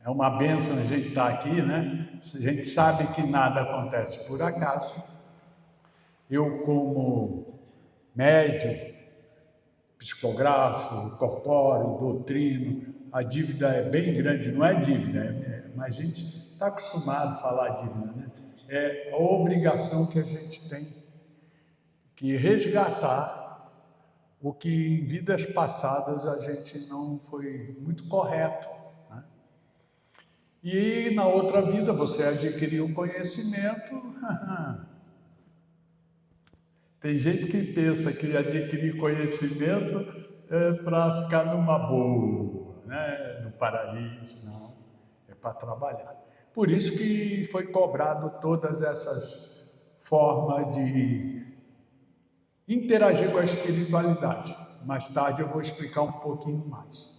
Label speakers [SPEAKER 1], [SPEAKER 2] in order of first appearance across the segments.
[SPEAKER 1] É uma bênção a gente estar aqui, né? A gente sabe que nada acontece por acaso. Eu, como médium, psicógrafo, corpóreo, doutrino, a dívida é bem grande, não é dívida, mas a gente está acostumado a falar dívida, né? É a obrigação que a gente tem que resgatar o que em vidas passadas a gente não foi muito correto, né? E na outra vida você adquiriu conhecimento. Tem gente que pensa que adquirir conhecimento é para ficar numa boa, né? No paraíso, não. É para trabalhar. Por isso que foi cobrado todas essas formas de interagir com a espiritualidade. Mais tarde eu vou explicar um pouquinho mais.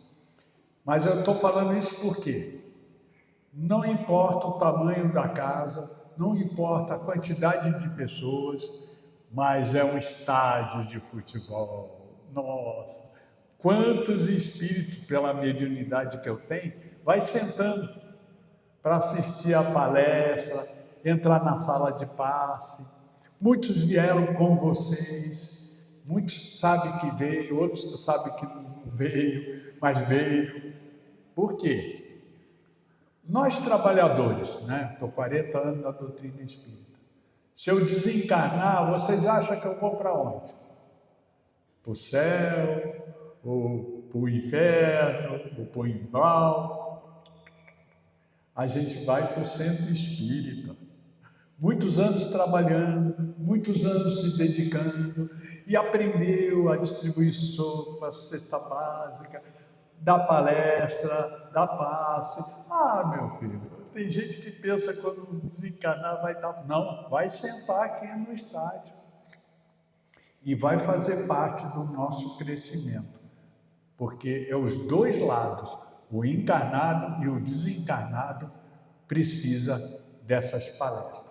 [SPEAKER 1] Mas eu estou falando isso porque não importa o tamanho da casa, não importa a quantidade de pessoas, mas é um estádio de futebol. Nossa, quantos espíritos, pela mediunidade que eu tenho, vai sentando para assistir a palestra, entrar na sala de passe. Muitos vieram com vocês, muitos sabem que veio, outros sabem que não veio, mas veio. Por quê? Nós trabalhadores, né? Estou 40 anos na doutrina espírita. Se eu desencarnar, vocês acham que eu vou para onde? Para o céu, ou para o inferno, ou para o umbral? A gente vai para o centro espírita. Muitos anos trabalhando, muitos anos se dedicando, e aprendeu a distribuir sopa, cesta básica, dar palestra, dar passe. Ah, meu filho, tem gente que pensa que quando desencarnar vai dar... Não, vai sentar aqui no estádio e vai fazer parte do nosso crescimento, porque é os dois lados, o encarnado e o desencarnado precisa dessas palestras.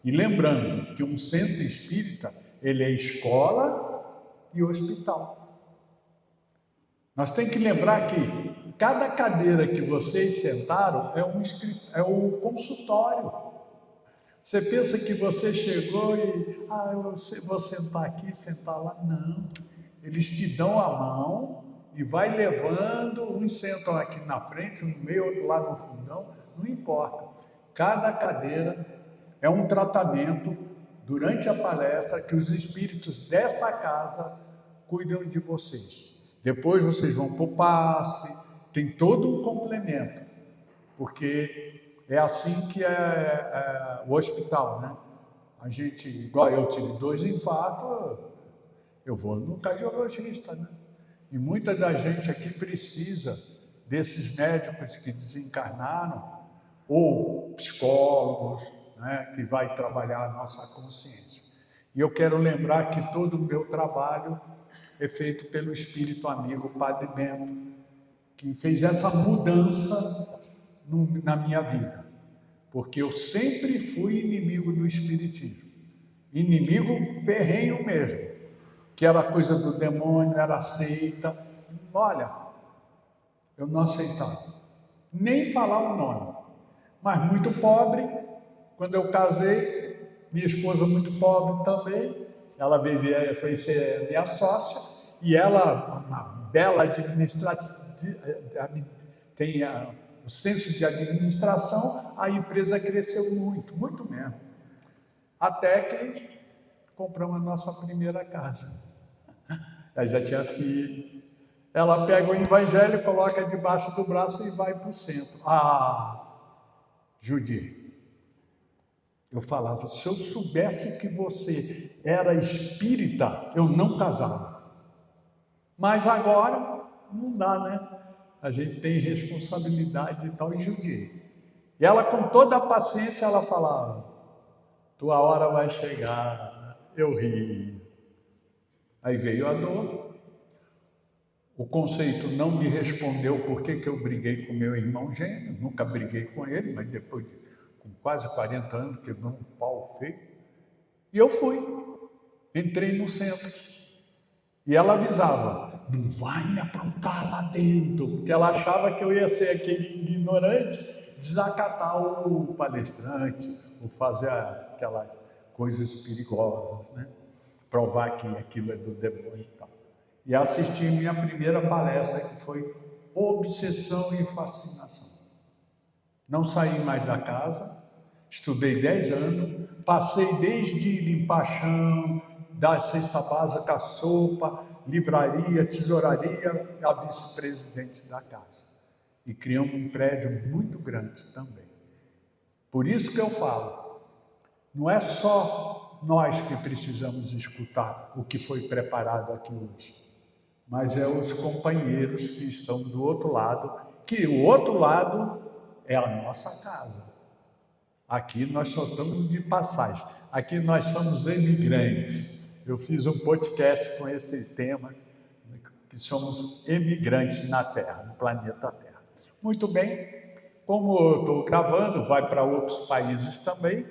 [SPEAKER 1] E lembrando que um centro espírita, ele é escola e hospital. Nós temos que lembrar que cada cadeira que vocês sentaram é um consultório. Você pensa que você chegou e, eu vou sentar aqui, sentar lá. Não, eles te dão a mão e vai levando, uns sentam aqui na frente, um no meio, outro lá no fundão, não importa. Cada cadeira é um tratamento durante a palestra que os espíritos dessa casa cuidam de vocês. Depois vocês vão para o passe, tem todo um complemento, porque é assim que é o hospital, né? A gente, igual eu tive 2 infartos, eu vou no cardiologista, né? E muita da gente aqui precisa desses médicos que desencarnaram, ou psicólogos, né, que vai trabalhar a nossa consciência. E eu quero lembrar que todo o meu trabalho é feito pelo espírito amigo Padre Bento, que fez essa mudança na minha vida, porque eu sempre fui inimigo do espiritismo, inimigo ferrenho mesmo, que era coisa do demônio, era seita. Olha, eu não aceitava, nem falar o nome, mas muito pobre. Quando eu casei, minha esposa muito pobre também, ela foi ser minha sócia, e ela, uma bela administrativa, tem o senso de administração, a empresa cresceu muito, muito mesmo. Até que compramos a nossa primeira casa. Ela já tinha filhos. Ela pega o evangelho, coloca debaixo do braço e vai para o centro. Judia. Eu falava, se eu soubesse que você era espírita, eu não casava. Mas agora, não dá, né? A gente tem responsabilidade e tal, e judiei. E ela, com toda a paciência, ela falava, tua hora vai chegar. Eu ri. Aí veio a dor. O conceito não me respondeu por que eu briguei com meu irmão gêmeo. Nunca briguei com ele, mas depois com quase 40 anos, quebrou um pau feio. E eu fui. Entrei no centro. E ela avisava, não vai me aprontar lá dentro, porque ela achava que eu ia ser aquele ignorante, desacatar o palestrante, ou fazer aquelas coisas perigosas, né? Provar que aquilo é do demônio e tal. E assisti minha primeira palestra, que foi Obsessão e Fascinação. Não saí mais da casa, estudei 10 anos, passei desde limpar chão, dar cesta básica, sopa, livraria, tesouraria, a vice-presidente da casa. E criamos um prédio muito grande também. Por isso que eu falo, não é só nós que precisamos escutar o que foi preparado aqui hoje, mas é os companheiros que estão do outro lado, que o outro lado é a nossa casa. Aqui nós só estamos de passagem, aqui nós somos emigrantes. Eu fiz um podcast com esse tema, que somos emigrantes na Terra, no planeta Terra. Muito bem, como eu estou gravando, vai para outros países também,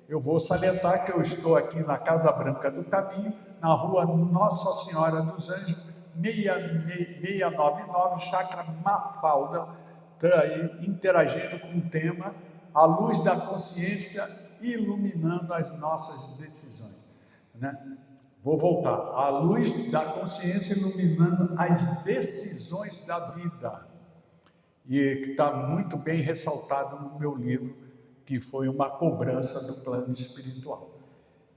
[SPEAKER 1] eu vou salientar que eu estou aqui na Casa Branca do Caminho, na rua Nossa Senhora dos Anjos, 699, Chácara Mafalda, aí, interagindo com o tema A Luz da Consciência Iluminando as Nossas Decisões. Né? Vou voltar. A luz da consciência iluminando as decisões da vida. E que está muito bem ressaltado no meu livro, que foi uma cobrança do plano espiritual.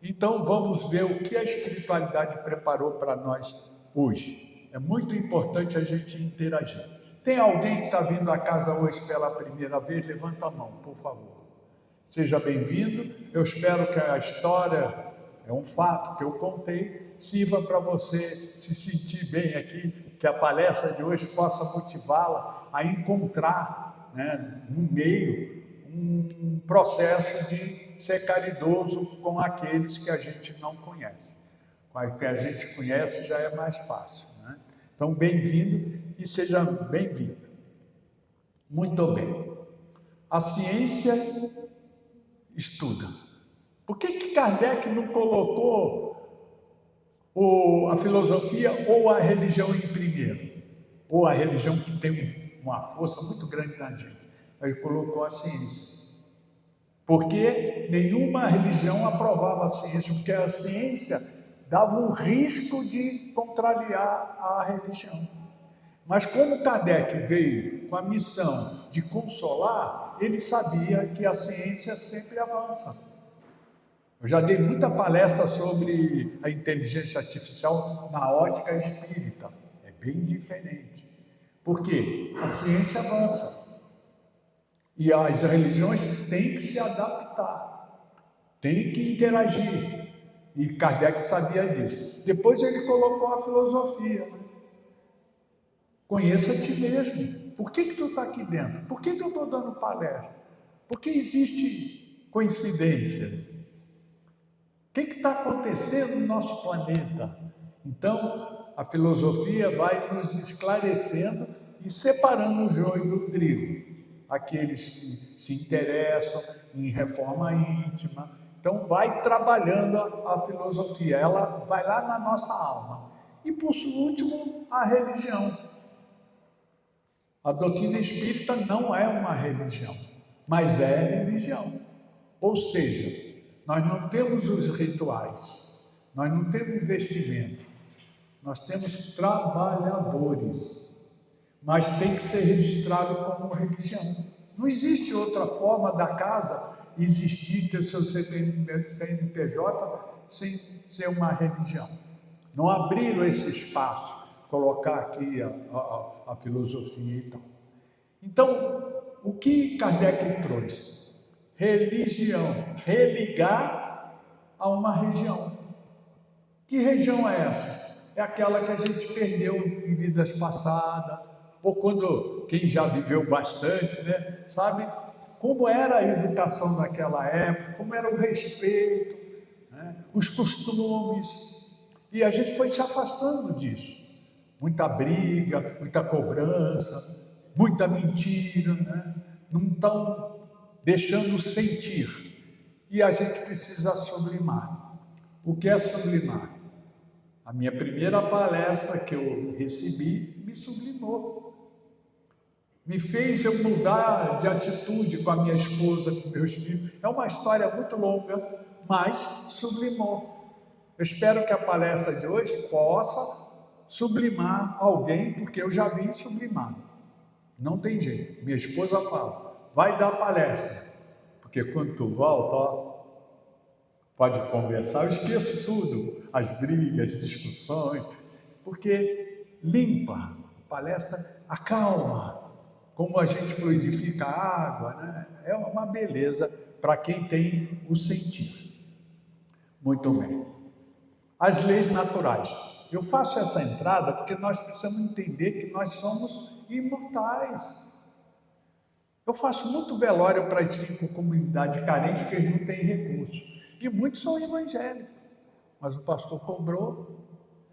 [SPEAKER 1] Então, vamos ver o que a espiritualidade preparou para nós hoje. É muito importante a gente interagir. Tem alguém que está vindo à casa hoje pela primeira vez? Levanta a mão, por favor. Seja bem-vindo. Eu espero que a história, é um fato que eu contei, sirva para você se sentir bem aqui, que a palestra de hoje possa motivá-la a encontrar, né, no meio, um processo de ser caridoso com aqueles que a gente não conhece. Com o que a gente conhece já é mais fácil, né? Então, bem-vindo e seja bem-vinda. Muito bem. A ciência estuda. Por que Kardec não colocou a filosofia ou a religião em primeiro? Ou a religião que tem uma força muito grande na gente. Ele colocou a ciência. Porque nenhuma religião aprovava a ciência, porque a ciência dava um risco de contrariar a religião. Mas como Kardec veio com a missão de consolar, ele sabia que a ciência sempre avança. Eu já dei muita palestra sobre a inteligência artificial na ótica espírita. É bem diferente. Por quê? A ciência avança. E as religiões têm que se adaptar, têm que interagir. E Kardec sabia disso. Depois ele colocou a filosofia. Conheça a ti mesmo. Por que tu está aqui dentro? Por que eu estou dando palestra? Por que existem coincidências? O que está acontecendo no nosso planeta? Então, a filosofia vai nos esclarecendo e separando o joio do trigo. Aqueles que se interessam em reforma íntima. Então, vai trabalhando a filosofia, ela vai lá na nossa alma. E, por último, a religião. A doutrina espírita não é uma religião, mas é religião. Ou seja, nós não temos os rituais, nós não temos investimento, nós temos trabalhadores. Mas tem que ser registrado como religião. Não existe outra forma da casa existir, ter seu CNPJ sem ser uma religião. Não abriram esse espaço, colocar aqui a filosofia e tal. Então, o que Kardec trouxe? Religião, religar a uma região. Que região é essa? É aquela que a gente perdeu em vidas passadas, ou quando quem já viveu bastante, né, sabe como era a educação naquela época, como era o respeito, né, os costumes, e a gente foi se afastando disso. Muita briga, muita cobrança, muita mentira, né, não estão deixando sentir. E a gente precisa sublimar. O que é sublimar? A minha primeira palestra que eu recebi me sublimou. Me fez eu mudar de atitude com a minha esposa, com meus filhos. É uma história muito longa, mas sublimou. Eu espero que a palestra de hoje possa sublimar alguém, porque eu já vim sublimado. Não tem jeito. Minha esposa fala, vai dar palestra, porque quando tu volta, ó, pode conversar, eu esqueço tudo, as brigas, as discussões, porque limpa, a palestra acalma, como a gente fluidifica a água, né? É uma beleza para quem tem o sentir. Muito bem. As leis naturais. Eu faço essa entrada porque nós precisamos entender que nós somos imortais. Eu faço muito velório para as 5 comunidades carentes que eles não têm recursos. E muitos são evangélicos. Mas o pastor cobrou,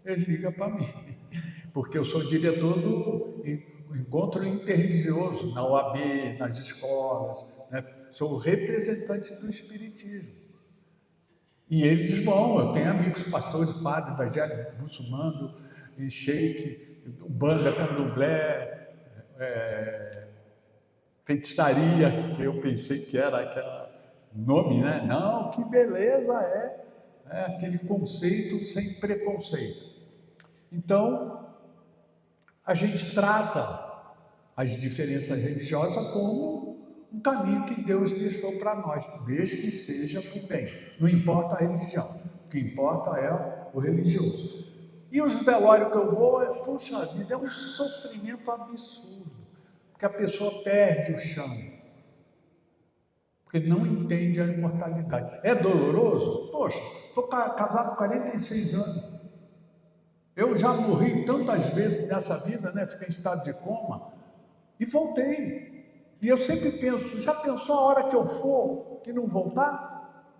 [SPEAKER 1] ele liga para mim. Porque eu sou diretor do encontro interreligioso, na OAB, nas escolas, né? Sou o representante do Espiritismo. E eles vão, eu tenho amigos, pastores, padres, evangélicos, muçulmanos, sheik, banda, candomblé, feitiçaria, que eu pensei que era aquele nome, né? Não, que beleza é aquele conceito sem preconceito. Então, a gente trata as diferenças religiosas como um caminho que Deus deixou para nós, desde que seja para o bem. Não importa a religião, o que importa é o religioso. E os velórios que eu vou, puxa vida, é um sofrimento absurdo, porque a pessoa perde o chão, porque não entende a imortalidade. É doloroso? Poxa, estou casado há 46 anos. Eu já morri tantas vezes nessa vida, né? Fiquei em estado de coma e voltei. E eu sempre penso, já pensou a hora que eu for e não voltar?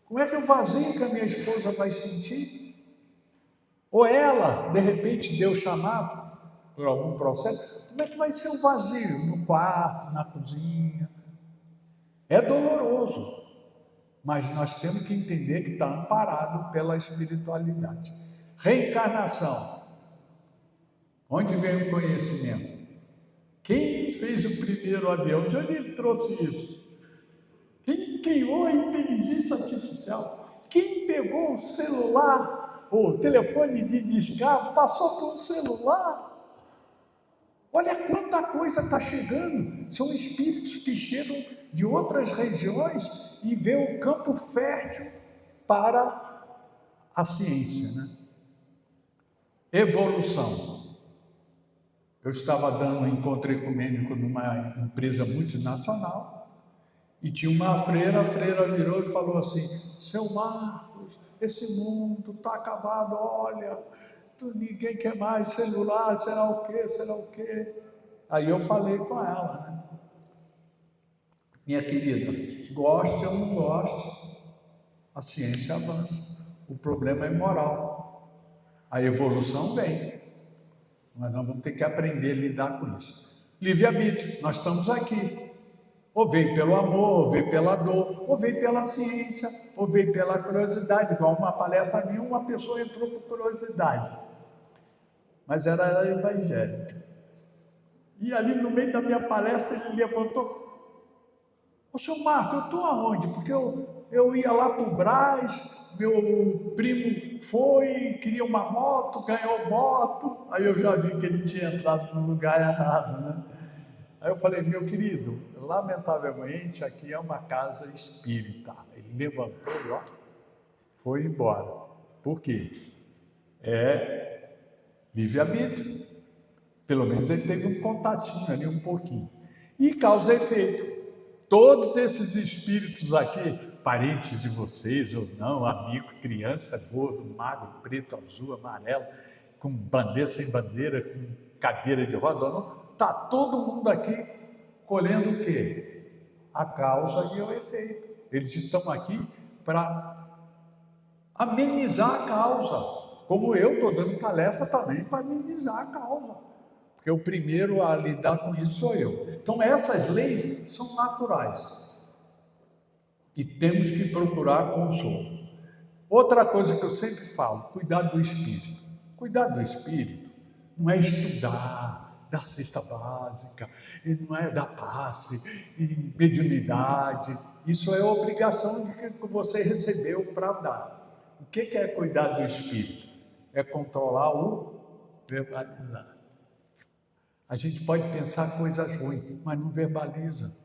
[SPEAKER 1] Como é que o vazio que a minha esposa vai sentir? Ou ela, de repente, Deus chamar por algum processo, como é que vai ser o vazio no quarto, na cozinha? É doloroso, mas nós temos que entender que está amparado pela espiritualidade. Reencarnação. Onde vem o conhecimento? Quem fez o primeiro avião? De onde ele trouxe isso? Quem criou a inteligência artificial? Quem pegou o celular, o telefone de discado, passou por um celular? Olha quanta coisa está chegando. São espíritos que chegam de outras regiões e vê o campo fértil para a ciência, né? Evolução. Eu estava dando um encontro ecumênico numa empresa multinacional e tinha uma freira, a freira virou e falou assim, seu Marcos, esse mundo está acabado, olha, ninguém quer mais celular, será o quê? Aí eu falei com ela, né? Minha querida, goste ou não goste, a ciência avança, o problema é moral, a evolução vem. Mas nós vamos ter que aprender a lidar com isso. Livre-arbítrio, nós estamos aqui. Ou vem pelo amor, ou vem pela dor, ou vem pela ciência, ou vem pela curiosidade. Igual uma palestra minha, uma pessoa entrou por curiosidade. Mas era evangélica. E ali no meio da minha palestra ele levantou. Ô, seu Marco, eu estou aonde? Porque eu ia lá para o Brás, meu primo foi, queria uma moto, ganhou moto, aí eu já vi que ele tinha entrado no lugar errado, né? Aí eu falei, meu querido, lamentavelmente aqui é uma casa espírita. Ele levantou e ó, foi embora. Por quê? É livre-arbítrio. Pelo menos ele teve um contatinho ali, um pouquinho. E causa e efeito. Todos esses espíritos aqui, parentes de vocês ou não, amigo, criança, gordo, magro, preto, azul, amarelo, com bandeira, sem bandeira, com cadeira de roda ou não, está todo mundo aqui colhendo o quê? A causa e o efeito. Eles estão aqui para amenizar a causa, como eu estou dando palestra também para amenizar a causa. Porque o primeiro a lidar com isso sou eu. Então, essas leis são naturais. E temos que procurar consolo. Outra coisa que eu sempre falo, cuidado do espírito. Cuidado do espírito não é estudar, dar cesta básica, e não é dar passe, e mediunidade. Isso é obrigação de que você recebeu para dar. O que é cuidar do espírito? É controlar o verbalizar. A gente pode pensar coisas ruins, mas não verbaliza.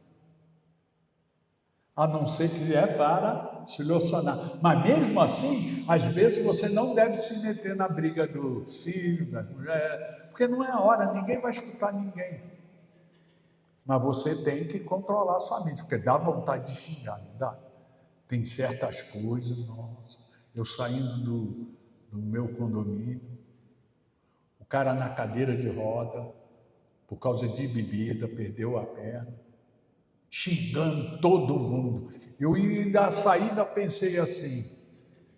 [SPEAKER 1] A não ser que é para solucionar. Mas mesmo assim, às vezes você não deve se meter na briga do filho, da mulher, porque não é a hora, ninguém vai escutar ninguém. Mas você tem que controlar a sua mente, porque dá vontade de xingar, não dá? Tem certas coisas, nossa. Eu saindo do meu condomínio, o cara na cadeira de roda, por causa de bebida, perdeu a perna, xingando todo mundo. Eu ainda saída pensei assim,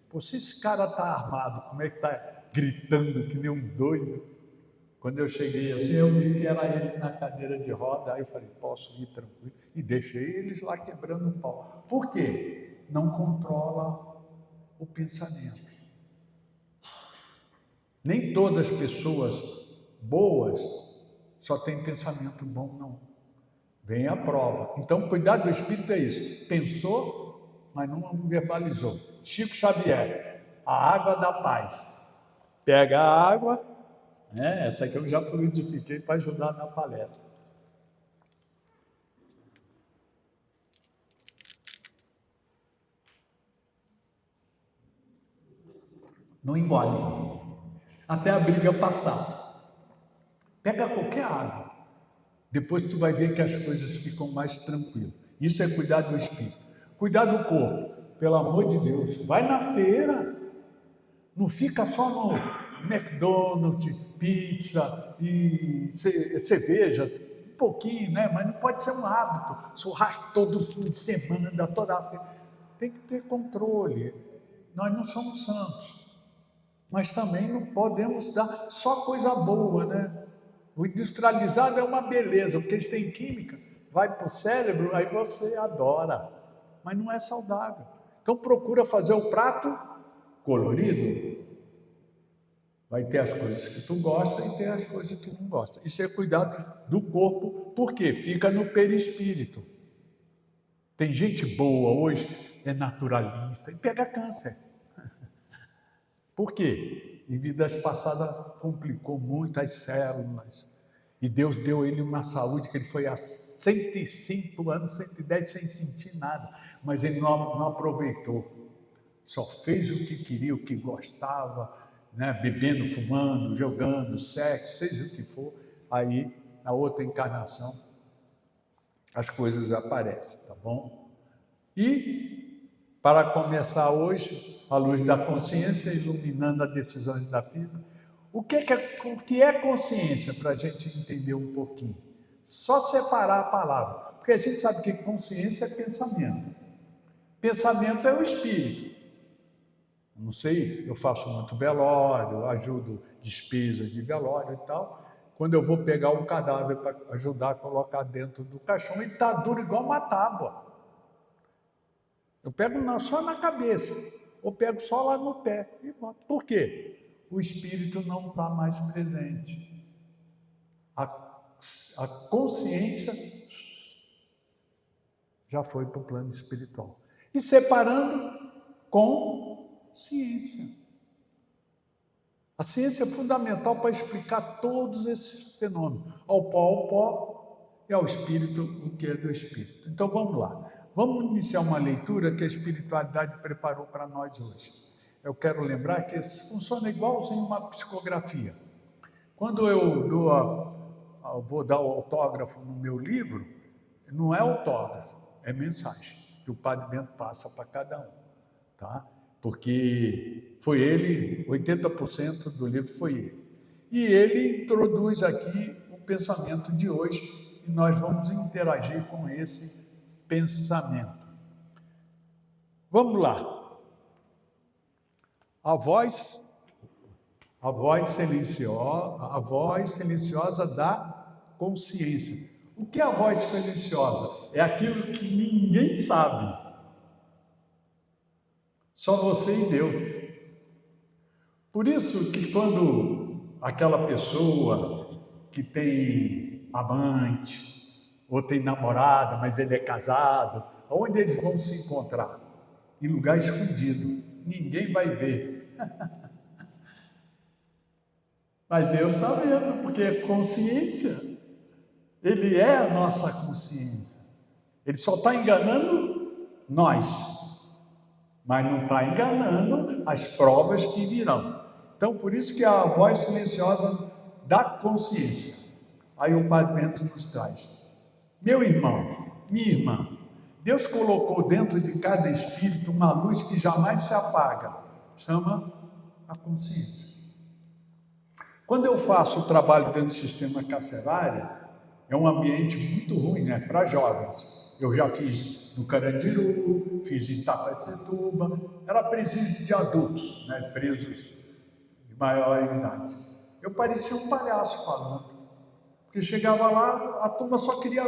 [SPEAKER 1] pô, se esse cara está armado, como é que está gritando que nem um doido? Quando eu cheguei assim, eu vi que era ele na cadeira de roda, aí eu falei, posso ir tranquilo? E deixei eles lá quebrando o pau. Por quê? Não controla o pensamento. Nem todas as pessoas boas só têm pensamento bom, não. Vem a prova. Então, cuidado do espírito é isso. Pensou, mas não verbalizou. Chico Xavier, a água da paz. Pega a água, né? Essa aqui eu já fluidifiquei para ajudar na palestra. Não engole. Até a briga passar. Pega qualquer água. Depois tu vai ver que as coisas ficam mais tranquilas. Isso é cuidar do espírito. Cuidar do corpo. Pelo amor de Deus. Vai na feira. Não fica só no McDonald's, pizza e cerveja. Um pouquinho, né? Mas não pode ser um hábito. Churrasco todo fim de semana, toda a feira. Tem que ter controle. Nós não somos santos. Mas também não podemos dar só coisa boa, né? O industrializado é uma beleza, porque eles têm química, vai para o cérebro, aí você adora, mas não é saudável. Então procura fazer o prato colorido. Vai ter as coisas que tu gosta e tem as coisas que não gosta. Isso é cuidado do corpo, porque fica no perispírito. Tem gente boa hoje, é naturalista, e pega câncer. Por quê? Em vidas passadas complicou muito as células. E Deus deu ele uma saúde que ele foi há 105 anos, 110 sem sentir nada. Mas ele não aproveitou. Só fez o que queria, o que gostava, né? Bebendo, fumando, jogando, sexo, seja o que for. Aí, na outra encarnação, as coisas aparecem, tá bom? E, para começar hoje, a luz da consciência iluminando as decisões da vida. O que é consciência, para a gente entender um pouquinho? Só separar a palavra, porque a gente sabe que consciência é pensamento. Pensamento é o espírito. Não sei, eu faço muito velório, ajudo despesa de velório e tal. Quando eu vou pegar um cadáver para ajudar a colocar dentro do caixão, ele está duro igual uma tábua. Eu pego só na cabeça, ou pego só lá no pé e boto. Por quê? O espírito não está mais presente. A consciência já foi para o plano espiritual. E separando com ciência. A ciência é fundamental para explicar todos esses fenômenos. Ao pó, e ao espírito, o que é do espírito. Então vamos lá. Vamos iniciar uma leitura que a espiritualidade preparou para nós hoje. Eu quero lembrar que isso funciona igualzinho uma psicografia. Quando eu vou dar o autógrafo no meu livro, não é autógrafo, é mensagem que o Padre Bento passa para cada um, tá? Porque foi ele, 80% do livro foi ele. E ele introduz aqui o pensamento de hoje e nós vamos interagir com esse pensamento. Vamos lá. A voz silenciosa da consciência. O que é a voz silenciosa? É aquilo que ninguém sabe. Só você e Deus. Por isso que quando aquela pessoa que tem amante, ou tem namorada, mas ele é casado, onde eles vão se encontrar? Em lugar escondido. Ninguém vai ver. Mas Deus está vendo, porque é consciência. Ele é a nossa consciência. Ele só está enganando nós, mas não está enganando as provas que virão. Então, por isso que a voz silenciosa da consciência. Aí o Padre Bento nos traz. Meu irmão, minha irmã, Deus colocou dentro de cada espírito uma luz que jamais se apaga. Chama a consciência. Quando eu faço o trabalho dentro do sistema carcerário, é um ambiente muito ruim, né, para jovens. Eu já fiz no Carandiru, fiz em Itapetininga, era presídio de adultos, né, presos de maior idade. Eu parecia um palhaço falando, porque chegava lá, a turma só queria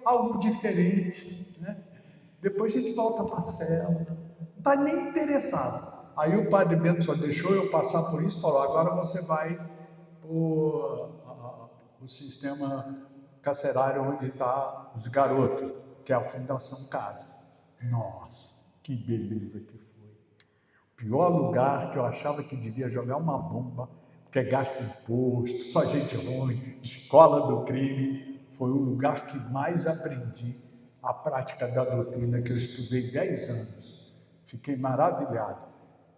[SPEAKER 1] algo diferente, né? Depois a gente volta para a cela, não está nem interessado. Aí o Padre Bento só deixou eu passar por isso e falou, agora você vai para o sistema carcerário onde está os garotos, que é a Fundação Casa. Nossa, que beleza que foi. O pior lugar que eu achava que devia jogar uma bomba, porque gasta imposto, só gente ruim, escola do crime, foi o lugar que mais aprendi a prática da doutrina, que eu estudei 10 anos. Fiquei maravilhado.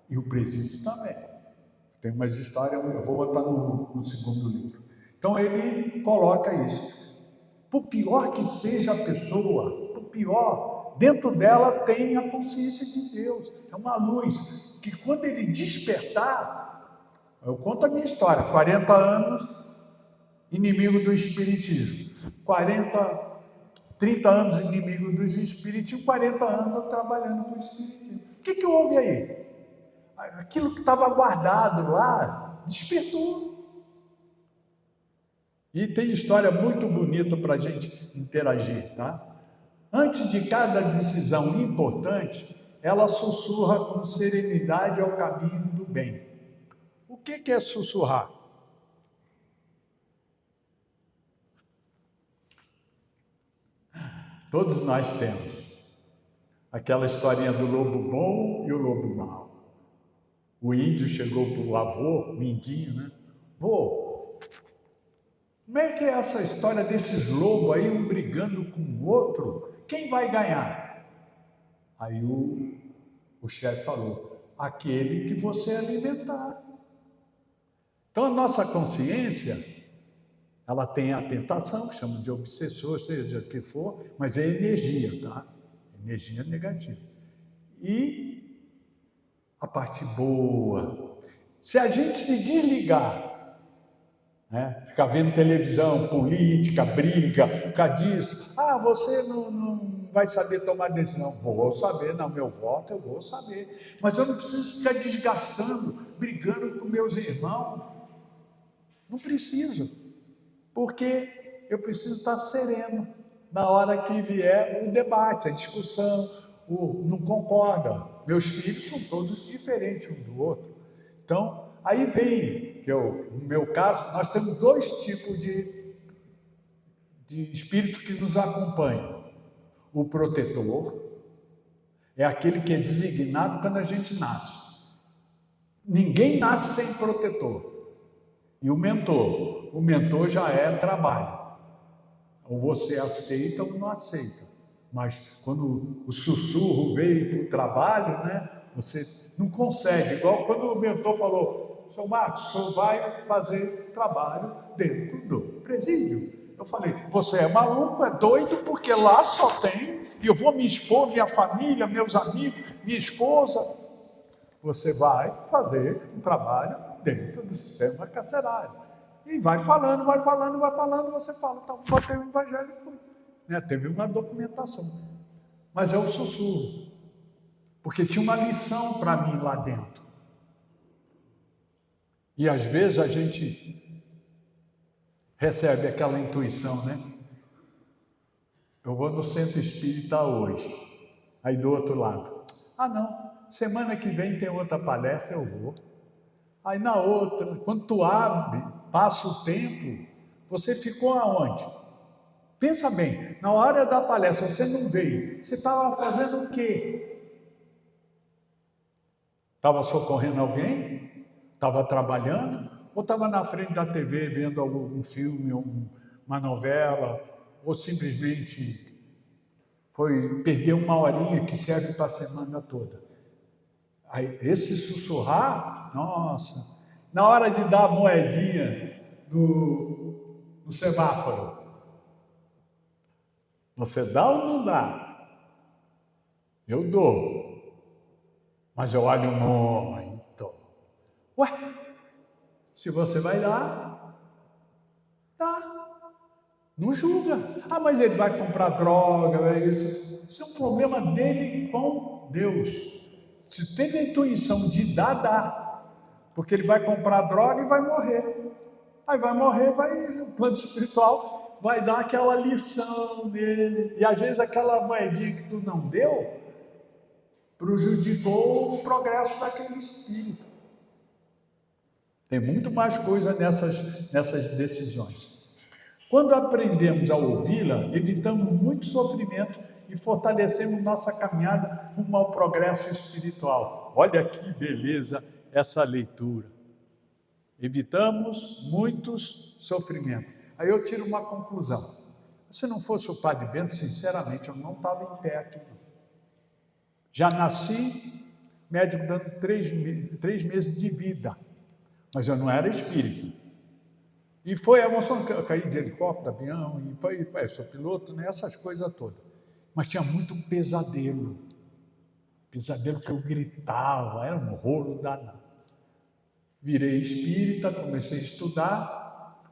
[SPEAKER 1] E o presídio também. Tem umas histórias, eu vou botar no segundo livro. Então ele coloca isso. Por pior que seja a pessoa, por pior, dentro dela tem a consciência de Deus. É uma luz que quando ele despertar, eu conto a minha história, 40 anos, inimigo do espiritismo. 30 anos inimigo do espiritismo, 40 anos trabalhando com o espiritismo. O que houve aí? Aquilo que estava guardado lá, despertou. E tem história muito bonita para a gente interagir, tá? Antes de cada decisão importante, ela sussurra com serenidade ao caminho do bem. O que é sussurrar? Todos nós temos aquela historinha do lobo bom e o lobo mau. O índio chegou para o avô, o indinho, né? Vô, como é que é essa história desses lobos aí, um brigando com o outro? Quem vai ganhar? Aí o chefe falou, aquele que você alimentar. Então a nossa consciência, ela tem a tentação, chama de obsessor, seja o que for, mas é energia, tá? Energia negativa. E a parte boa. Se a gente se desligar, né? Ficar vendo televisão, política, briga, por causa disso, você não vai saber tomar decisão. Vou saber, no meu voto eu vou saber. Mas eu não preciso ficar desgastando, brigando com meus irmãos. Não preciso. Porque eu preciso estar sereno na hora que vier o debate, a discussão, não concorda. Meus filhos são todos diferentes um do outro. Então, aí vem, no meu caso, nós temos 2 tipos de espírito que nos acompanham. O protetor é aquele que é designado quando a gente nasce. Ninguém nasce sem protetor. E o mentor já é trabalho. Ou você aceita ou não aceita. Mas quando o sussurro veio para o trabalho, né, você não consegue. Igual quando o mentor falou, seu Marcos, o senhor vai fazer trabalho dentro do presídio. Eu falei, você é maluco, é doido, porque lá só tem, e eu vou me expor, minha família, meus amigos, minha esposa. Você vai fazer um trabalho dentro do sistema carcerário. E vai falando, você fala, então, botei o evangelho e foi. Teve uma documentação. Mas é o sussurro. Porque tinha uma lição para mim lá dentro. E às vezes a gente recebe aquela intuição, né? Eu vou no centro espírita hoje. Aí do outro lado, não, semana que vem tem outra palestra, eu vou. Aí na outra, quando tu abre, passa o tempo, você ficou aonde? Pensa bem, na hora da palestra você não veio, você estava fazendo o quê? Estava socorrendo alguém? Estava trabalhando? Ou estava na frente da TV vendo algum filme, uma novela, ou simplesmente perdeu uma horinha que serve para a semana toda? Aí, esse sussurrar, nossa, na hora de dar a moedinha no semáforo, você dá ou não dá? Eu dou, mas eu olho muito. Ué, se você vai dar, dá. Não julga. Ah, mas ele vai comprar droga, é isso. Isso é um problema dele com Deus. Se teve a intuição de dar, dá. Porque ele vai comprar droga e vai morrer. Aí vai morrer, o plano espiritual vai dar aquela lição dele. E às vezes aquela moedinha que tu não deu prejudicou o progresso daquele espírito. Tem muito mais coisa nessas decisões. Quando aprendemos a ouvi-la, evitamos muito sofrimento e fortalecemos nossa caminhada rumo ao progresso espiritual. Olha que beleza essa leitura. Evitamos muitos sofrimentos. Aí eu tiro uma conclusão. Se não fosse o Padre Bento, sinceramente, eu não estava em pé aqui. Já nasci, médico dando 3 meses de vida, mas eu não era espírita. E foi a emoção que eu caí de helicóptero, avião, e sou piloto, né? Essas coisas todas. Mas tinha muito pesadelo. Pesadelo que eu gritava, era um rolo danado. Virei espírita, comecei a estudar.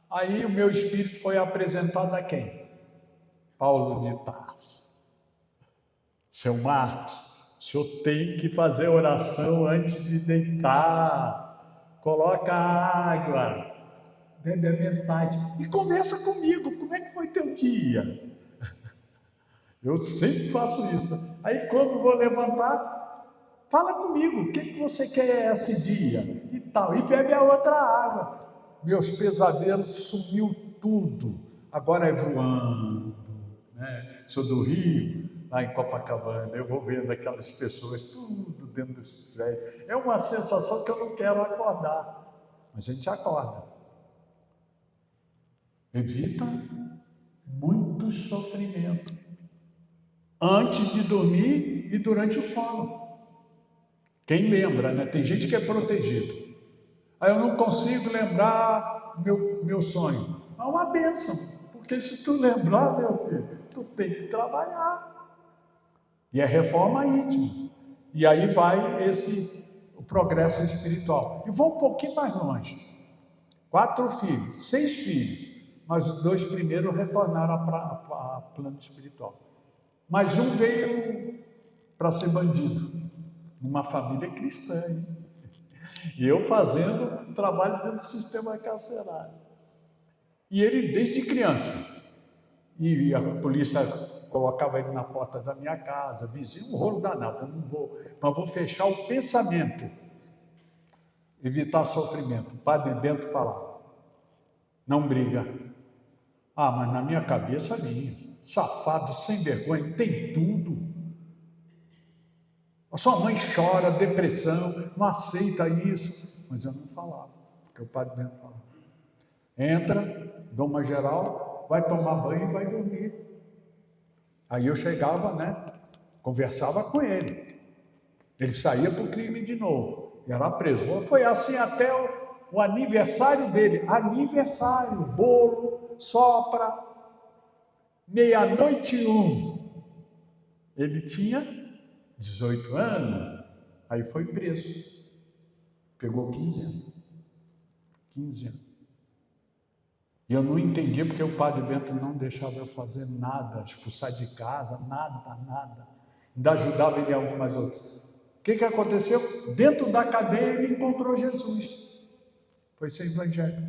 [SPEAKER 1] Aí o meu espírito foi apresentado a quem? Paulo de Tarso. Seu Marcos, o senhor tem que fazer oração antes de deitar. Coloca água. Bebe a metade e conversa comigo, como é que foi teu dia? Eu sempre faço isso. Aí quando vou levantar, fala comigo, o que você quer esse dia? E tal, e bebe a outra água. Meus pesadelos sumiu tudo, agora é voando, né? Sou do Rio, lá em Copacabana, eu vou vendo aquelas pessoas, tudo dentro dos prédios. É uma sensação que eu não quero acordar, mas a gente acorda. Evita muito sofrimento antes de dormir e durante o sono. Quem lembra, né? Tem gente que é protegido. Aí eu não consigo lembrar meu sonho. É uma bênção, porque se tu lembrar, meu filho, tu tem que trabalhar. E é reforma íntima. E aí vai o progresso espiritual. E vou um pouquinho mais longe. 4 filhos, 6 filhos. Mas os 2 primeiros retornaram a plano espiritual. Mas um veio para ser bandido, numa família cristã, hein? E eu fazendo trabalho dentro do sistema carcerário. E ele desde criança, e a polícia colocava ele na porta da minha casa, vizinho, um rolo danado, eu não vou, mas vou fechar o pensamento, evitar sofrimento. O Padre Bento falava, não briga. Ah, mas na minha cabeça vinha, safado, sem vergonha, tem tudo. A sua mãe chora, depressão, não aceita isso. Mas eu não falava, porque o Padre Bento falava. Entra, dou uma geral, vai tomar banho e vai dormir. Aí eu chegava, né, conversava com ele. Ele saía para o crime de novo, e era preso. Foi assim até o aniversário dele. Aniversário, bolo, sopra, 00:01. Ele tinha 18 anos, aí foi preso. Pegou 15 anos. 15 anos. E eu não entendia porque o Padre Bento não deixava eu fazer nada, expulsar de casa, nada. Ainda ajudava ele em algumas outras. O que aconteceu? Dentro da cadeia ele encontrou Jesus. Foi ser evangélico.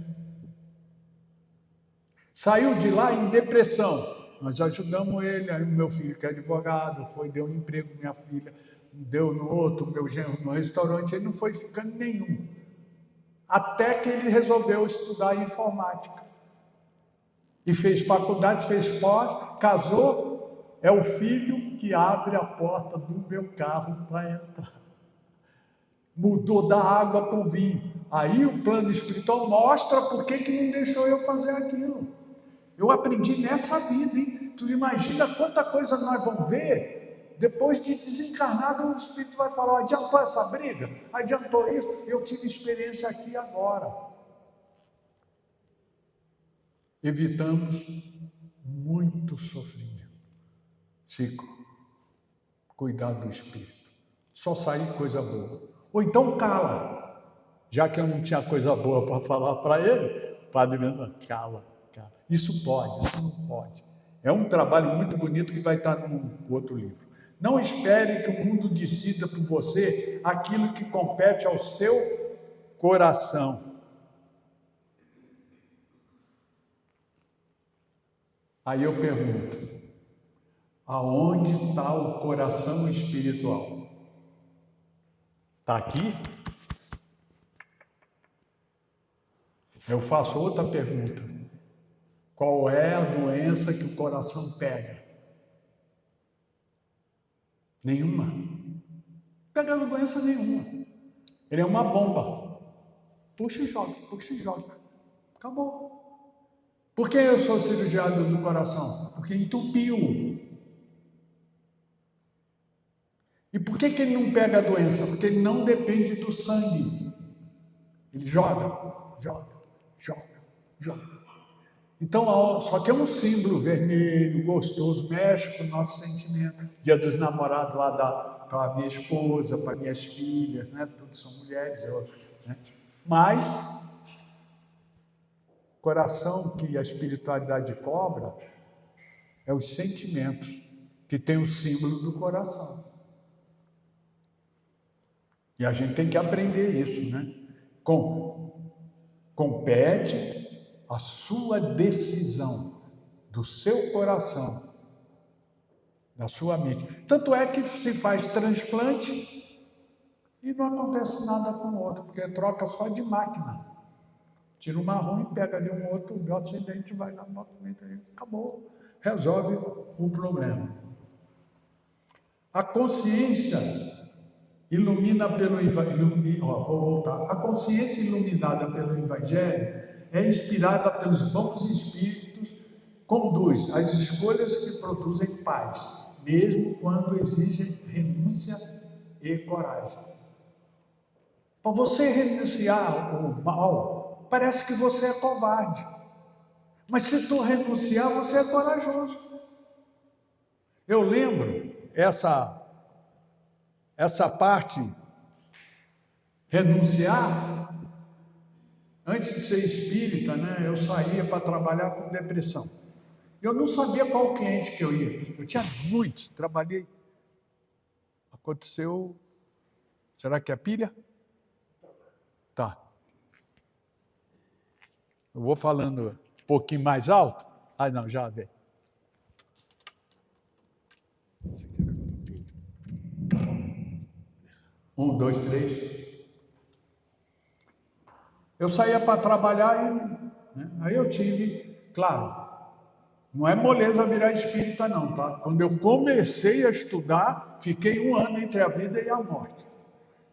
[SPEAKER 1] Saiu de lá em depressão. Nós ajudamos ele, aí o meu filho que é advogado, deu um emprego, minha filha deu no outro, meu genro no restaurante, ele não foi ficando nenhum. Até que ele resolveu estudar informática. E fez faculdade, fez pós, casou, é o filho que abre a porta do meu carro para entrar. Mudou da água para o vinho. Aí o plano espiritual mostra por que não deixou eu fazer aquilo. Eu aprendi nessa vida, hein? Tu imagina quanta coisa nós vamos ver, depois de desencarnado o Espírito vai falar, adiantou essa briga? Adiantou isso? Eu tive experiência aqui e agora. Evitamos muito sofrimento. Chico, cuidar do Espírito. Só sair coisa boa. Ou então cala. Já que eu não tinha coisa boa para falar para ele, o padre mesmo, cala. Isso pode, isso não pode. É um trabalho muito bonito que vai estar no outro livro. Não espere que o mundo decida por você aquilo que compete ao seu coração. Aí eu pergunto, aonde está o coração espiritual? Está aqui? Eu faço outra pergunta. Qual é a doença que o coração pega? Nenhuma. Pega doença nenhuma. Ele é uma bomba. Puxa e joga, puxa e joga. Acabou. Por que eu sou cirurgião do coração? Porque entupiu. E por que ele não pega a doença? Porque ele não depende do sangue. Ele joga, joga, joga, joga. Então, só que é um símbolo vermelho, gostoso, mexe com o nosso sentimento. Dia dos namorados lá para a minha esposa, para minhas filhas, né? Todos são mulheres, né? Mas, coração que a espiritualidade cobra é os sentimentos, que tem o símbolo do coração. E a gente tem que aprender isso, né? Compete a sua decisão, do seu coração, da sua mente. Tanto é que se faz transplante e não acontece nada com o outro, porque troca só de máquina. Tira uma ruim, pega de um outro, o acidente vai lá, acabou. Resolve o problema. A consciência ilumina pelo Evangelho. Vou voltar. A consciência iluminada pelo Evangelho é inspirada pelos bons espíritos, conduz às escolhas que produzem paz, mesmo quando exigem renúncia e coragem. Para você renunciar ao mal, parece que você é covarde. Mas se tu renunciar, você é corajoso. Eu lembro essa parte, renunciar. Antes de ser espírita, né, eu saía para trabalhar com depressão. Eu não sabia qual cliente que eu ia. Eu tinha muitos, trabalhei. Aconteceu... Será que é pilha? Tá. Eu vou falando um pouquinho mais alto. Ah, não, já veio. 1, 2, 3. Eu saía para trabalhar e, né, aí eu tive, claro, não é moleza virar espírita não, tá? Quando eu comecei a estudar, fiquei 1 ano entre a vida e a morte.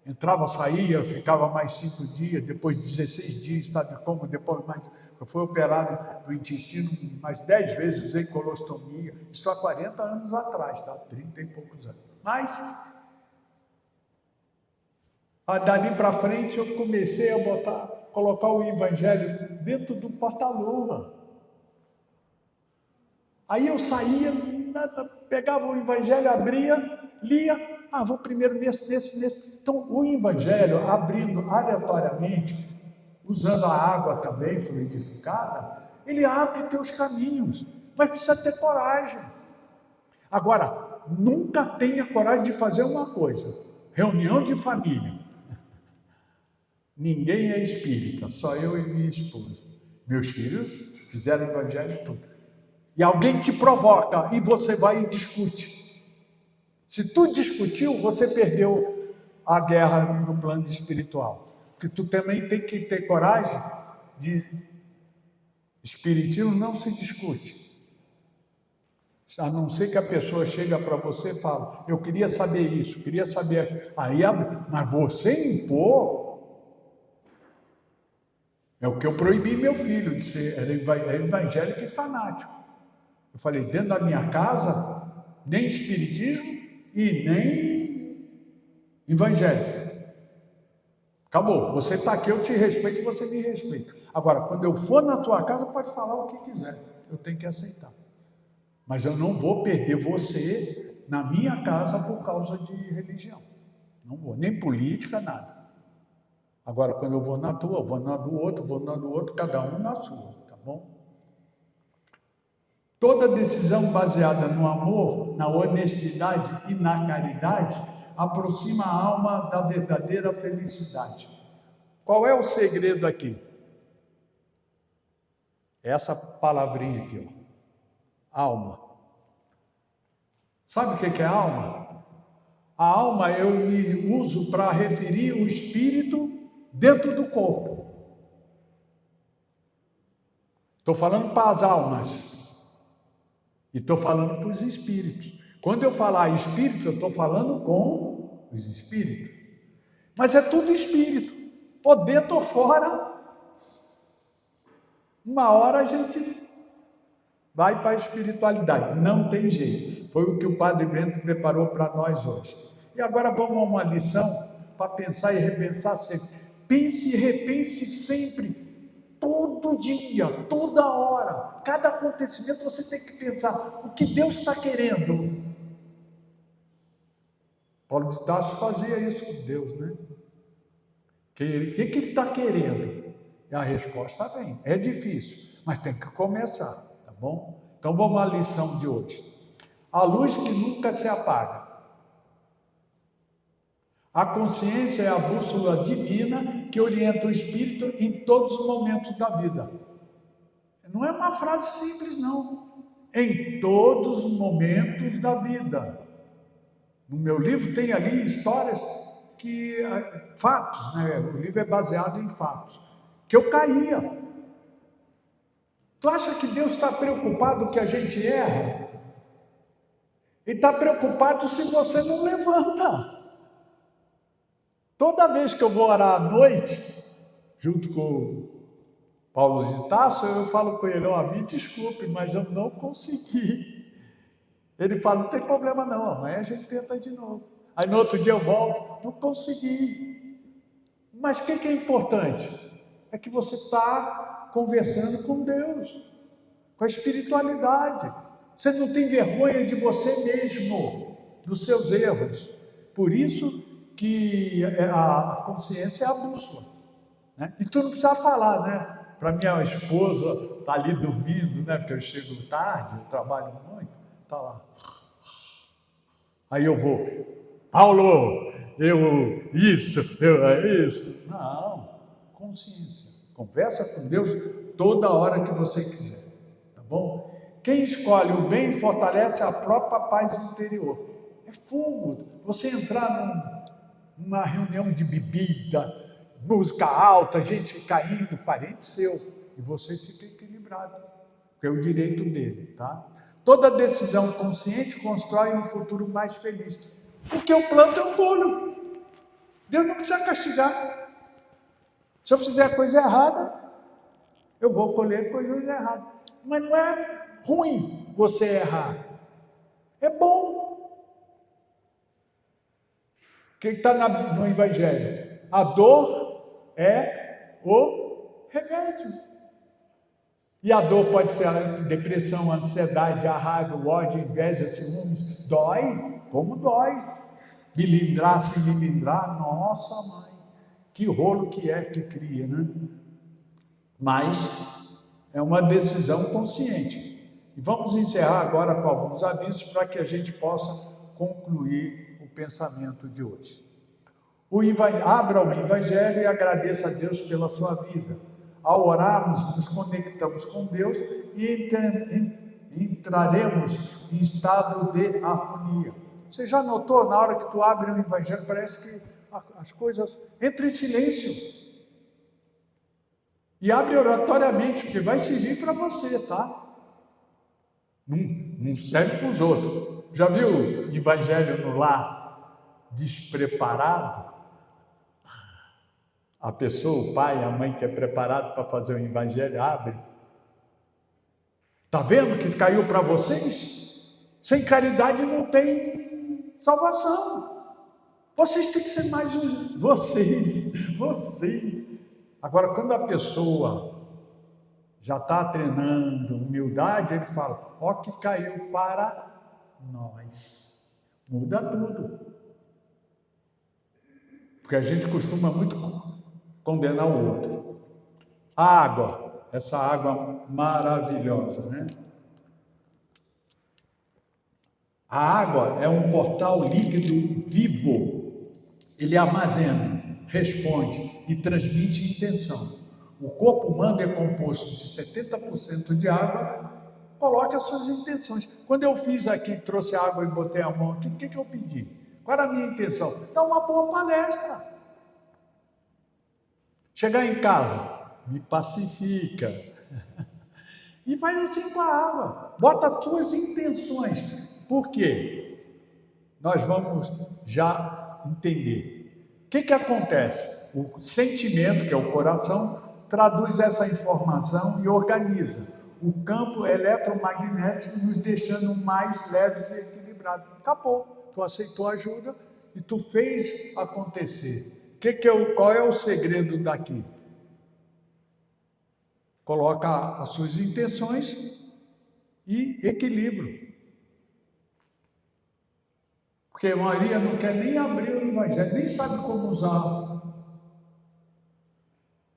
[SPEAKER 1] Entrava, saía, ficava mais 5 dias, depois 16 dias, estava de coma, depois mais... Eu fui operado do intestino mais 10 vezes, usei colostomia, isso há 40 anos atrás, tá? 30 e poucos anos. Mas, dali para frente, eu comecei a colocar o Evangelho dentro do porta-luva. Aí eu saía, pegava o Evangelho, abria, lia, vou primeiro nesse. Então, o Evangelho, abrindo aleatoriamente, usando a água também fluidificada, ele abre teus caminhos, mas precisa ter coragem. Agora, nunca tenha coragem de fazer uma coisa, reunião de família. Ninguém é espírita, só eu e minha esposa. Meus filhos fizeram o Evangelho tudo. E alguém te provoca e você vai e discute. Se tu discutiu, você perdeu a guerra no plano espiritual. Porque tu também tem que ter coragem de... Espiritismo não se discute. A não ser que a pessoa chega para você e fala, eu queria saber isso, queria saber... Aí, mas você impor... É o que eu proibi meu filho de ser evangélico e fanático. Eu falei, dentro da minha casa, nem espiritismo e nem evangélico. Acabou, você está aqui, eu te respeito e você me respeita. Agora, quando eu for na tua casa, pode falar o que quiser, eu tenho que aceitar. Mas eu não vou perder você na minha casa por causa de religião. Não vou, nem política, nada. Agora, quando eu vou na tua, eu vou na do outro, vou na do outro, cada um na sua, tá bom? Toda decisão baseada no amor, na honestidade e na caridade aproxima a alma da verdadeira felicidade. Qual é o segredo aqui? Essa palavrinha aqui, ó. Alma. Sabe o que é alma? A alma eu me uso para referir o espírito dentro do corpo. Estou falando para as almas. E estou falando para os espíritos. Quando eu falar espírito, eu estou falando com os espíritos. Mas é tudo espírito. Ou dentro ou fora. Uma hora a gente vai para a espiritualidade. Não tem jeito. Foi o que o Padre Bento preparou para nós hoje. E agora vamos a uma lição para pensar e repensar sempre. Pense e repense sempre. Todo dia, toda hora, cada acontecimento você tem que pensar o que Deus está querendo. Paulo de Tarso fazia isso com Deus, né? O que ele está querendo? E a resposta vem. É difícil, mas tem que começar, tá bom? Então vamos à lição de hoje. A luz que nunca se apaga. A consciência é a bússola divina que orienta o espírito em todos os momentos da vida. Não é uma frase simples, não. Em todos os momentos da vida. No meu livro tem ali histórias fatos, né? O livro é baseado em fatos. Que eu caía. Tu acha que Deus está preocupado que a gente erra? Ele está preocupado se você não levanta. Toda vez que eu vou orar à noite, junto com o Paulo de Tarso, eu falo com ele, me desculpe, mas eu não consegui. Ele fala, não tem problema não, amanhã a gente tenta de novo. Aí no outro dia eu volto, não consegui. Mas o que é importante? É que você está conversando com Deus, com a espiritualidade. Você não tem vergonha de você mesmo, dos seus erros. Por isso que a consciência é a bússola, né? E tu não precisa falar, né? Para minha esposa estar ali dormindo, né? Porque eu chego tarde, eu trabalho muito, tá lá. Aí eu vou, Paulo, isso. Não, consciência. Conversa com Deus toda hora que você quiser, tá bom? Quem escolhe o bem fortalece a própria paz interior. É fogo. Você entrar numa reunião de bebida, música alta, gente caindo, parente seu, e você fica equilibrado, porque é o direito dele, tá? Toda decisão consciente constrói um futuro mais feliz, porque eu planto, eu colho. Deus não precisa castigar. Se eu fizer coisa errada, eu vou colher coisas erradas. Mas não é ruim você errar, é bom. O que está no Evangelho? A dor é o remédio. E a dor pode ser a depressão, a ansiedade, a raiva, o ódio, a inveja, ciúmes. Dói? Como dói? Milindrar, se milindrar, nossa mãe, que rolo que cria, né? Mas é uma decisão consciente. E vamos encerrar agora com alguns avisos para que a gente possa concluir o pensamento de hoje. Abra o Evangelho e agradeça a Deus pela sua vida. Ao orarmos, nos conectamos com Deus e entraremos em estado de harmonia. Você já notou, na hora que tu abre o Evangelho, parece que as coisas entram em silêncio. E abre oratoriamente, porque vai servir para você, tá? Não serve para os outros. Já viu o Evangelho no lar despreparado? A pessoa, o pai, a mãe que é preparado para fazer o Evangelho, abre. Está vendo que caiu para vocês? Sem caridade não tem salvação. Vocês têm que ser mais uns. Vocês. Agora, quando a pessoa já está treinando humildade, ele fala, ó que caiu para nós. Muda tudo. Porque a gente costuma muito condenar o outro. A água, essa água maravilhosa, né? A água é um portal líquido vivo. Ele armazena, responde e transmite intenção. O corpo humano é composto de 70% de água. Coloque as suas intenções. Quando eu fiz aqui, trouxe água e botei a mão aqui, o que eu pedi? Qual era a minha intenção? Dar uma boa palestra. Chegar em casa, me pacifica. E faz assim com a água. Bota as suas intenções. Por quê? Nós vamos já entender. O que acontece? O sentimento, que é o coração, traduz essa informação e organiza o campo eletromagnético, nos deixando mais leves e equilibrados. Acabou. Tu aceitou a ajuda e tu fez acontecer. Qual é o segredo daqui? Coloca as suas intenções e equilíbrio. Porque Maria não quer nem abrir o Evangelho, nem sabe como usar.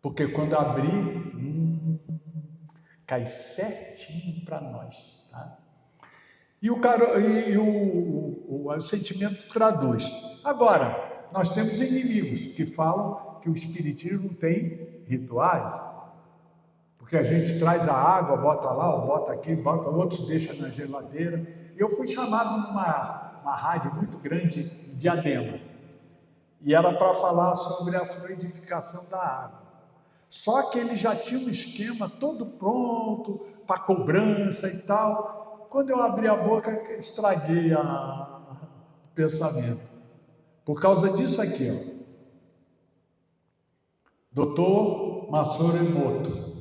[SPEAKER 1] Porque quando abrir, cai certinho para nós. Tá? E o sentimento traduz. Agora, nós temos inimigos que falam que o Espiritismo tem rituais. Porque a gente traz a água, bota lá, ou bota aqui, bota, outros deixam na geladeira. Eu fui chamado numa rádio muito grande em Diadema. E era para falar sobre a fluidificação da água. Só que ele já tinha um esquema todo pronto, para cobrança e tal. Quando eu abri a boca, estraguei o pensamento. Por causa disso aqui, ó. Dr. Masaru Emoto.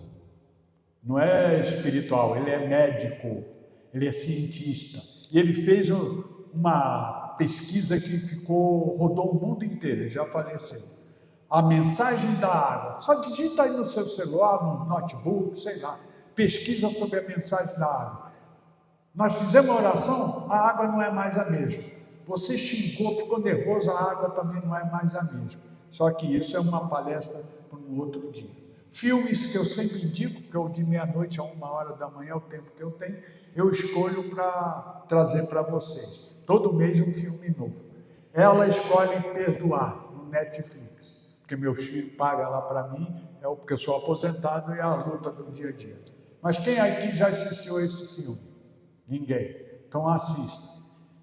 [SPEAKER 1] Não é espiritual, ele é médico, ele é cientista. E ele fez uma pesquisa que rodou o mundo inteiro, ele já faleceu. A mensagem da água. Só digita aí no seu celular, no notebook, sei lá. Pesquisa sobre a mensagem da água. Nós fizemos a oração, a água não é mais a mesma. Você xingou, ficou nervoso, a água também não é mais a mesma. Só que isso é uma palestra para um outro dia. Filmes que eu sempre indico, porque eu de meia-noite a 1h da manhã é o tempo que eu tenho, eu escolho para trazer para vocês. Todo mês um filme novo. Ela escolhe Perdoar, no Netflix. Porque meu filho paga lá para mim, porque eu sou aposentado e é a luta do dia a dia. Mas quem aqui já assistiu esse filme? Ninguém. Então assista.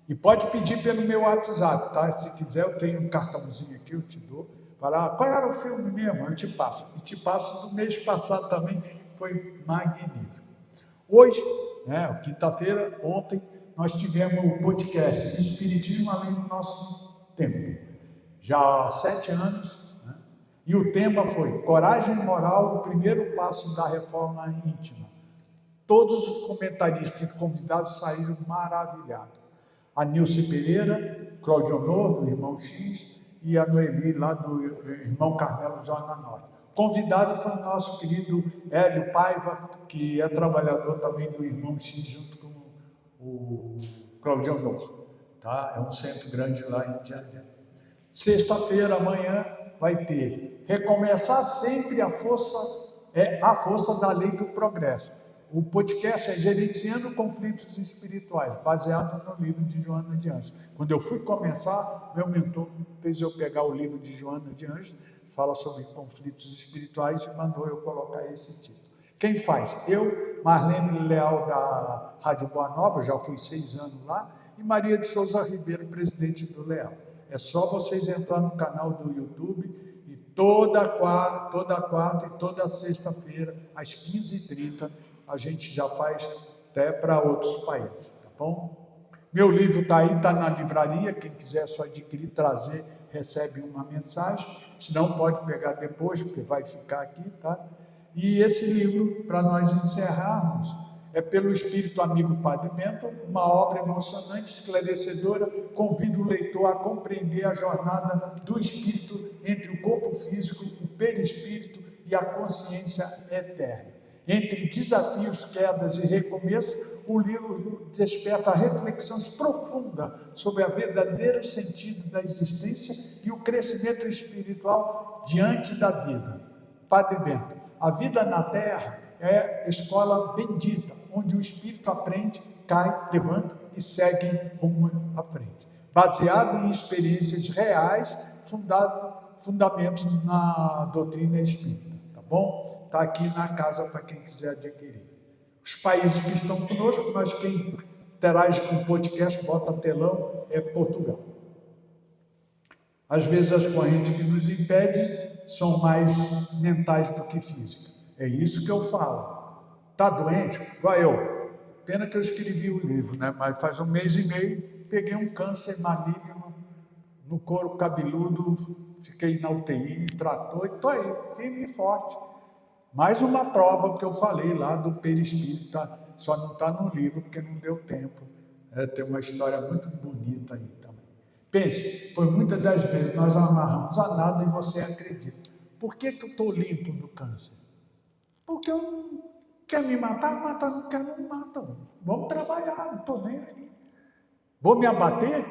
[SPEAKER 1] E pode pedir pelo meu WhatsApp, tá? Se quiser, eu tenho um cartãozinho aqui, eu te dou. Falar, qual era o filme mesmo? Eu te passo. E te passo do mês passado também, foi magnífico. Hoje, quinta-feira, ontem, nós tivemos o podcast Espiritismo Além do Nosso Tempo. Já há 7 anos, né? E o tema foi Coragem Moral, o primeiro passo da reforma íntima. Todos os comentaristas e convidados saíram maravilhados. A Nilce Pereira, Cláudio Honor, do Irmão X, e a Noemi, lá do Irmão Carmelo Zona Norte. Convidado foi o nosso querido Hélio Paiva, que é trabalhador também do Irmão X, junto com o Cláudio Honor. Tá? É um centro grande lá em Diadema. Sexta-feira, amanhã, vai ter Recomeçar Sempre a Força da Lei do Progresso. O podcast é Gerenciando Conflitos Espirituais, baseado no livro de Joana de Anjos. Quando eu fui começar, meu mentor fez eu pegar o livro de Joana de Anjos, fala sobre conflitos espirituais, e mandou eu colocar esse título. Quem faz? Eu, Marlene Leal, da Rádio Boa Nova, já fui 6 anos lá, e Maria de Souza Ribeiro, presidente do Leal. É só vocês entrar no canal do YouTube e toda quarta e toda sexta-feira, às 15h30, a gente já faz até para outros países, tá bom? Meu livro está aí, está na livraria, quem quiser só adquirir, trazer, recebe uma mensagem, senão pode pegar depois, porque vai ficar aqui, tá? E esse livro, para nós encerrarmos, é pelo Espírito Amigo Padre Bento, uma obra emocionante, esclarecedora, convida o leitor a compreender a jornada do espírito entre o corpo físico, o perispírito e a consciência eterna. Entre desafios, quedas e recomeços, o livro desperta reflexões profundas sobre o verdadeiro sentido da existência e o crescimento espiritual diante da vida. Padre Bento, a vida na Terra é escola bendita, onde o espírito aprende, cai, levanta e segue rumo à frente. Baseado em experiências reais, fundamentos na doutrina espírita, tá bom? Está aqui na casa para quem quiser adquirir. Os países que estão conosco, mas quem interage com o podcast, bota telão, é Portugal. Às vezes as correntes que nos impedem são mais mentais do que físicas. É isso que eu falo. Está doente? Igual eu. Pena que eu escrevi o livro, né? Mas faz 1 mês e meio, peguei um câncer maligno no couro cabeludo, fiquei na UTI, tratou e estou aí, firme e forte. Mais uma prova que eu falei lá do perispírito, só não está no livro porque não deu tempo. Tem uma história muito bonita aí também. Pense, pois muitas das vezes nós amarramos a nada e você acredita. Por que eu estou limpo do câncer? Porque eu não quero me matar, não quero me matar. Vamos trabalhar, não estou nem aí. Vou me abater?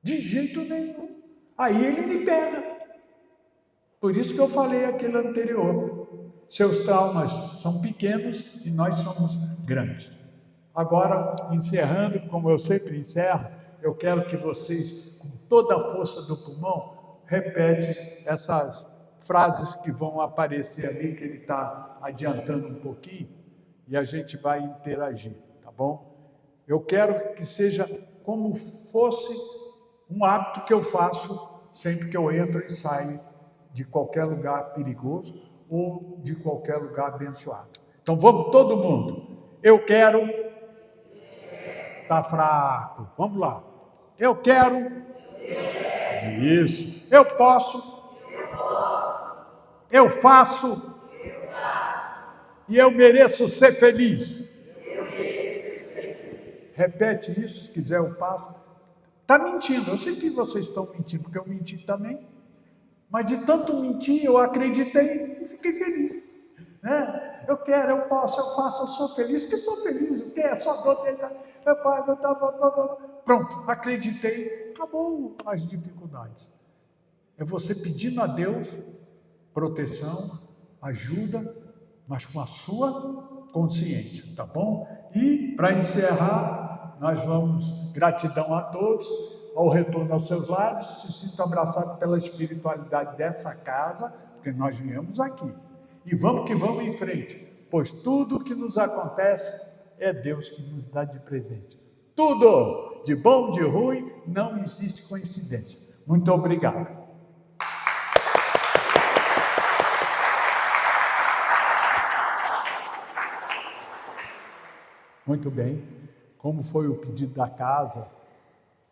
[SPEAKER 1] De jeito nenhum. Aí ele me pega. Por isso que eu falei aquilo anterior. Seus traumas são pequenos e nós somos grandes. Agora, encerrando, como eu sempre encerro, eu quero que vocês, com toda a força do pulmão, repetem essas frases que vão aparecer ali, que ele está adiantando um pouquinho, e a gente vai interagir, tá bom? Eu quero que seja como fosse um hábito que eu faço sempre que eu entro e saio de qualquer lugar perigoso ou de qualquer lugar abençoado. Então vamos todo mundo. Eu quero. Tá fraco. Vamos lá. Eu quero. Isso. Eu posso. Eu faço. E eu mereço ser feliz. Repete isso, se quiser eu passo. Está mentindo. Eu sei que vocês estão mentindo, porque eu menti também. Mas de tanto mentir, eu acreditei e fiquei feliz. Né? Eu quero, eu posso, eu faço, eu sou feliz. Que sou feliz? O que é? Só dor dele. Pronto, acreditei. Acabou as dificuldades. É você pedindo a Deus proteção, ajuda, mas com a sua consciência, tá bom? E, para encerrar, nós vamos, gratidão a todos, ao retorno aos seus lares, se sintam abraçados pela espiritualidade dessa casa, porque nós viemos aqui. E vamos que vamos em frente, pois tudo que nos acontece é Deus que nos dá de presente. Tudo, de bom, de ruim, não existe coincidência. Muito obrigado. Muito bem. Como foi o pedido da casa,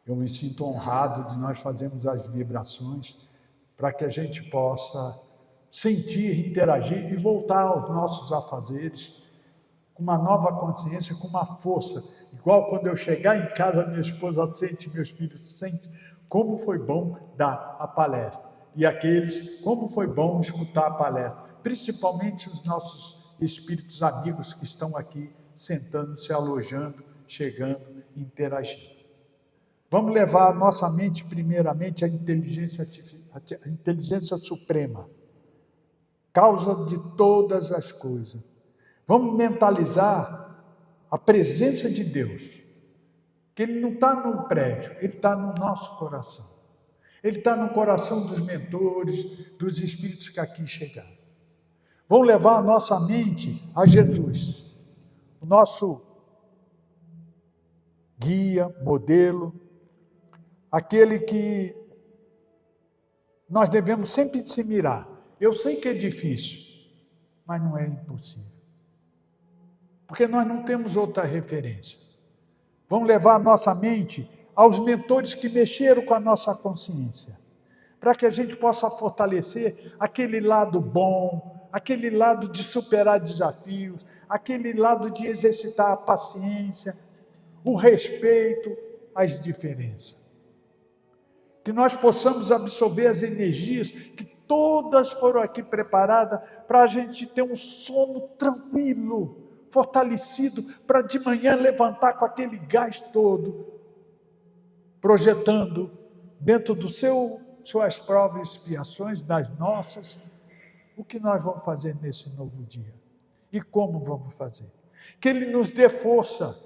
[SPEAKER 1] eu me sinto honrado de nós fazermos as vibrações para que a gente possa sentir, interagir e voltar aos nossos afazeres com uma nova consciência, com uma força. Igual quando eu chegar em casa, minha esposa sente, meus filhos sentem como foi bom dar a palestra. E aqueles, como foi bom escutar a palestra. Principalmente os nossos espíritos amigos que estão aqui sentando, se alojando, chegando, interagindo. Vamos levar a nossa mente, primeiramente, à inteligência suprema, causa de todas as coisas. Vamos mentalizar a presença de Deus, que Ele não está no prédio, Ele está no nosso coração. Ele está no coração dos mentores, dos espíritos que aqui chegaram. vão levar a nossa mente a Jesus, o nosso guia, modelo, aquele que nós devemos sempre se mirar. Eu sei que é difícil, mas não é impossível. Porque nós não temos outra referência. Vão levar a nossa mente aos mentores que mexeram com a nossa consciência, para que a gente possa fortalecer aquele lado bom, aquele lado de superar desafios, aquele lado de exercitar a paciência, o respeito às diferenças. Que nós possamos absorver as energias que todas foram aqui preparadas para a gente ter um sono tranquilo, fortalecido, para de manhã levantar com aquele gás todo, projetando dentro do suas provas e expiações, das nossas, o que nós vamos fazer nesse novo dia e como vamos fazer. Que Ele nos dê força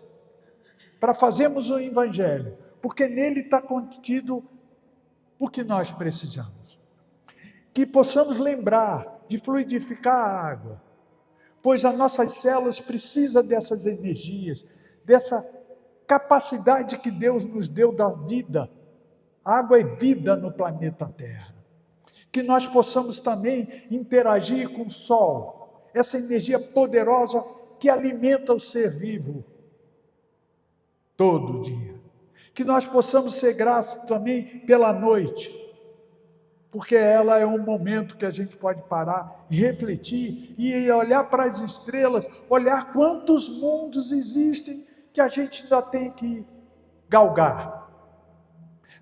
[SPEAKER 1] para fazermos o Evangelho, porque nele está contido o que nós precisamos. Que possamos lembrar de fluidificar a água, pois as nossas células precisam dessas energias, dessa capacidade que Deus nos deu da vida. A água é vida no planeta Terra. Que nós possamos também interagir com o sol, essa energia poderosa que alimenta o ser vivo todo dia. Que nós possamos ser gratos também pela noite, porque ela é um momento que a gente pode parar e refletir e olhar para as estrelas, olhar quantos mundos existem que a gente ainda tem que galgar.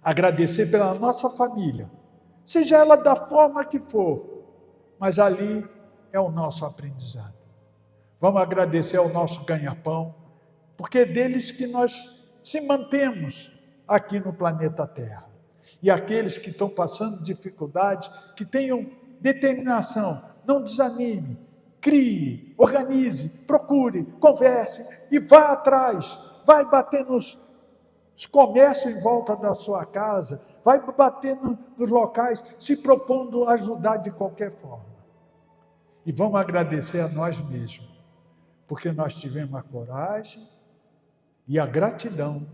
[SPEAKER 1] Agradecer pela nossa família, seja ela da forma que for, mas ali é o nosso aprendizado. Vamos agradecer ao nosso ganha-pão, porque é deles que nós se mantemos aqui no planeta Terra. E aqueles que estão passando dificuldades, que tenham determinação, não desanime, crie, organize, procure, converse e vá atrás, vai bater nos comércios em volta da sua casa, vai bater nos locais, se propondo a ajudar de qualquer forma. E vamos agradecer a nós mesmos, porque nós tivemos a coragem e a gratidão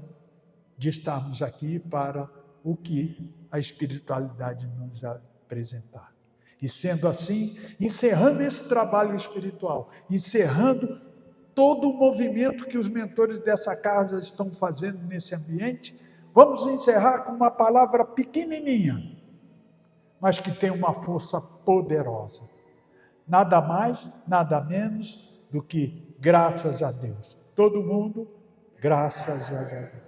[SPEAKER 1] de estarmos aqui para o que a espiritualidade nos apresentar. E sendo assim, encerrando esse trabalho espiritual, encerrando todo o movimento que os mentores dessa casa estão fazendo nesse ambiente, vamos encerrar com uma palavra pequenininha, mas que tem uma força poderosa. Nada mais, nada menos do que graças a Deus. Todo mundo, graças a Deus.